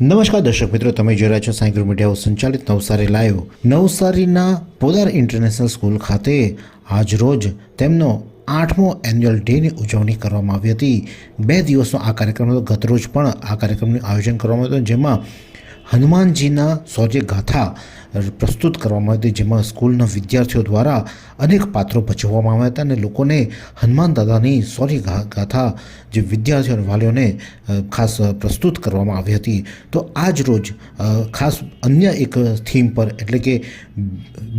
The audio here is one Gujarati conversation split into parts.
નમસ્કાર દર્શક મિત્રો, તમે જોઈ રહ્યા છો સાઈ ગ્રુપ મીડિયા સંચાલિત નવસારી લાઈવ. નવસારીના પોદાર ઇન્ટરનેશનલ સ્કૂલ ખાતે આજરોજ તેમનો 8મો એન્યુઅલ ડેની ઉજવણી કરવામાં આવી હતી. 2 દિવસનો આ કાર્યક્રમ હતો. ગતરોજ પણ આ કાર્યક્રમનું આયોજન કરવામાં આવ્યું હતું, જેમાં હનુમાનજીના શૌર્ય ગાથા પ્રસ્તુત કરવામાં આવી હતી, જેમાં સ્કૂલના વિદ્યાર્થીઓ દ્વારા અનેક પાત્રો ભજવવામાં આવ્યા હતા અને લોકોને હનુમાન દાદાની શૌર્ય ગાથા જે વિદ્યાર્થીઓ અને વાલીઓને ખાસ પ્રસ્તુત કરવામાં આવી હતી. તો આજ રોજ ખાસ અન્ય એક થીમ પર, એટલે કે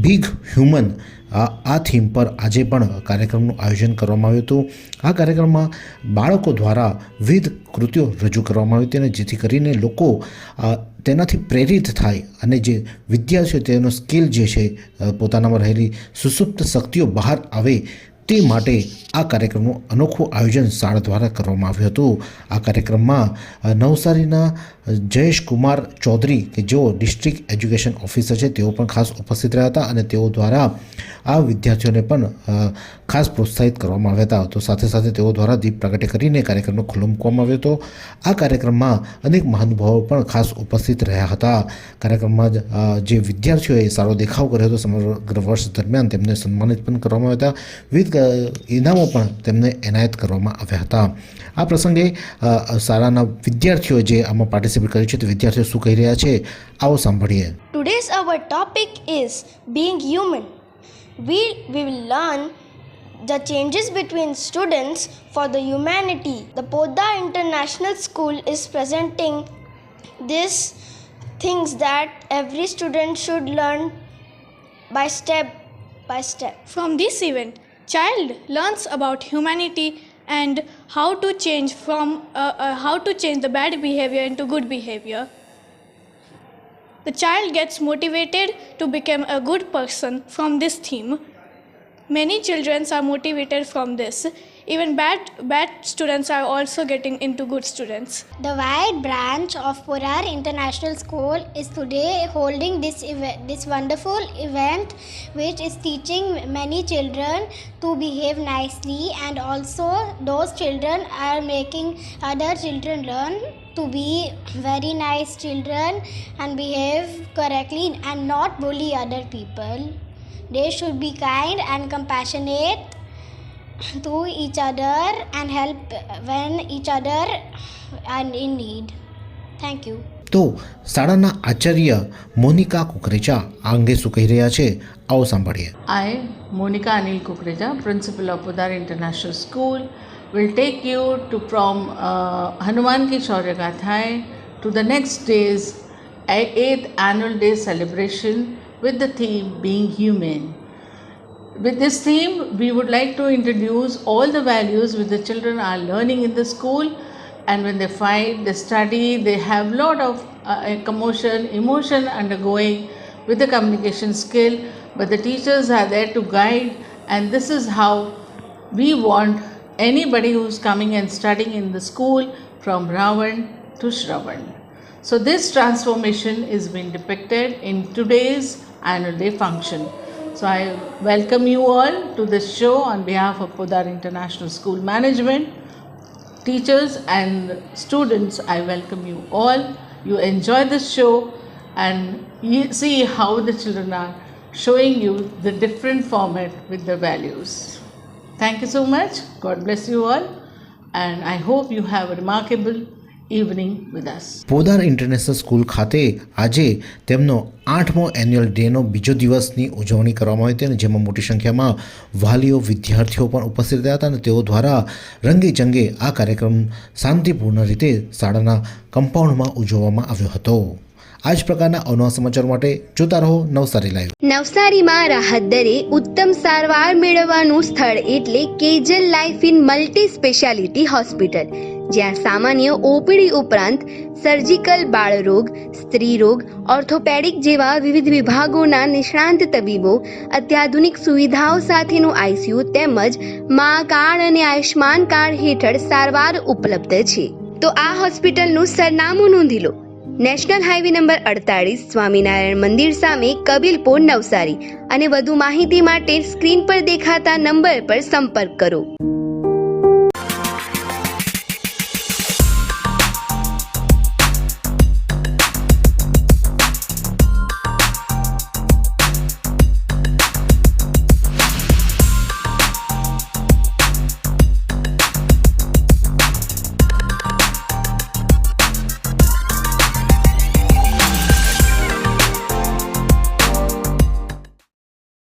બિગ હ્યુમન, આ થીમ પર આજે પણ કાર્યક્રમનું આયોજન કરવામાં આવ્યું હતું. આ કાર્યક્રમમાં બાળકો દ્વારા વિવિધ કૃતિઓ રજૂ કરવામાં આવી હતી અને જેથી કરીને લોકો તેનાથી પ્રેરિત થાય અને જે વિદ્યાર્થીઓ તેનો સ્કિલ જે છે, પોતાનામાં રહેલી સુસુપ્ત શક્તિઓ બહાર આવે તે માટે આ કાર્યક્રમનું અનોખું આયોજન શાળા દ્વારા કરવામાં આવ્યું હતું. આ કાર્યક્રમમાં નવસારીના જયેશ કુમાર ચૌધરી, કે જેઓ ડિસ્ટ્રિક્ટ એજ્યુકેશન ઓફિસર છે, તેઓ પણ ખાસ ઉપસ્થિત રહ્યા હતા અને તેઓ દ્વારા આ વિદ્યાર્થીઓને પણ ખાસ પ્રોત્સાહિત કરવામાં આવ્યા હતા. તો સાથે સાથે તેઓ દ્વારા દીપ પ્રાગટ્ય કરીને કાર્યક્રમનો ખુલ્લો મૂકવામાં આવ્યો હતો. આ કાર્યક્રમમાં અનેક મહાનુભાવો પણ ખાસ ઉપસ્થિત રહ્યા હતા. કાર્યક્રમમાં જે વિદ્યાર્થીઓએ સારો દેખાવ કર્યો હતો સમગ્ર વર્ષ દરમિયાન તેમને સન્માનિત પણ કરવામાં આવ્યા હતા. વિવિધ ઇનામો પણ તેમને એનાયત કરવામાં આવ્યા હતા. આ પ્રસંગે શાળાના વિદ્યાર્થીઓ જે આમાં પાર્ટિસિપેટ કર્યું છે તે વિદ્યાર્થીઓ શું કહી રહ્યા છે, આવો સાંભળીએ. Today's our topic is being human. We will learn the changes between students for the humanity. The Podar International School is presenting these things that every student should learn by step by step. From this event, child learns about humanity and how to change the bad behavior into good behavior. The child gets motivated to become a good person from this theme. Many children are motivated from this. Even bad students are also getting into good students. The wide branch of Podar International School is today holding this wonderful event, which is teaching many children to behave nicely, and also those children are making other children learn to be very nice children and behave correctly and not bully other people. They should be kind and compassionate to each other and help when each other are in need. Thank you. તો શાળાના આચાર્ય મોનિકા કુકરેજા આ અંગે શું કહી રહ્યા છે, આવો સાંભળીએ. I, Monica Anil Kukreja, Principal of Podar International School, will take you from Hanuman ki Shaurya Gathaएं to the next day's 8th annual day celebration with the theme Being Human. With this theme, we would like to introduce all the values which the children are learning in the school, and when they fight, they study, they have a lot of emotion undergoing with the communication skill, but the teachers are there to guide, and this is how we want anybody who's coming and studying in the school from Ravan to Shravan. So this transformation is being depicted in today's annual day function. So I welcome you all to this show on behalf of Podar International School Management, teachers and students. I welcome you all. You enjoy this show and you see how the children are showing you the different format with the values. Thank you so much. God bless you all, and I hope you have a remarkable evening with us. Podar international school ખાતે આજે તેમનો 8મો એન્યુઅલ ડેનો બીજો દિવસની ઉજવણી કરવામાં આવી હતી અને જેમાં મોટી સંખ્યામાં વાલીઓ, વિદ્યાર્થીઓ પણ ઉપસ્થિત રહ્યા હતા અને તેઓ દ્વારા રંગે ચંગે આ કાર્યક્રમ શાંતિપૂર્ણ રીતે શાળાના કમ્પાઉન્ડમાં ઉજવવામાં આવ્યો હતો. આ જ પ્રકારના અવનવા સમાચાર માટે જોતા રહો નવસારી લાઈવ. નવસારીમાં રાહત દરે ઉત્તમ સારવાર મેળવવાનું સ્થળ એટલે Kejal life in multi speciality hospital, જ્યાં સામાન્ય ઓપીડી ઉપરાંત સર્જિકલ, બાળરોગ, સ્ત્રી રોગ, ઓર્થોપેડિક જેવા વિવિધ વિભાગોના નિષ્ણાંત તબીબો, અત્યાધુનિક સુવિધાઓ સાથેનું આઈસીયુ તેમજ મા કાર્ડ અને આયુષ્માન કાર્ડ હેઠળ સારવાર ઉપલબ્ધ છે. તો આ હોસ્પિટલનું સરનામું નોંધી લો. નેશનલ હાઈવે નંબર 48, સ્વામિનારાયણ મંદિર સામે, કબીલપુર, નવસારી. અને વધુ માહિતી માટે સ્ક્રીન પર દેખાતા નંબર પર સંપર્ક કરો.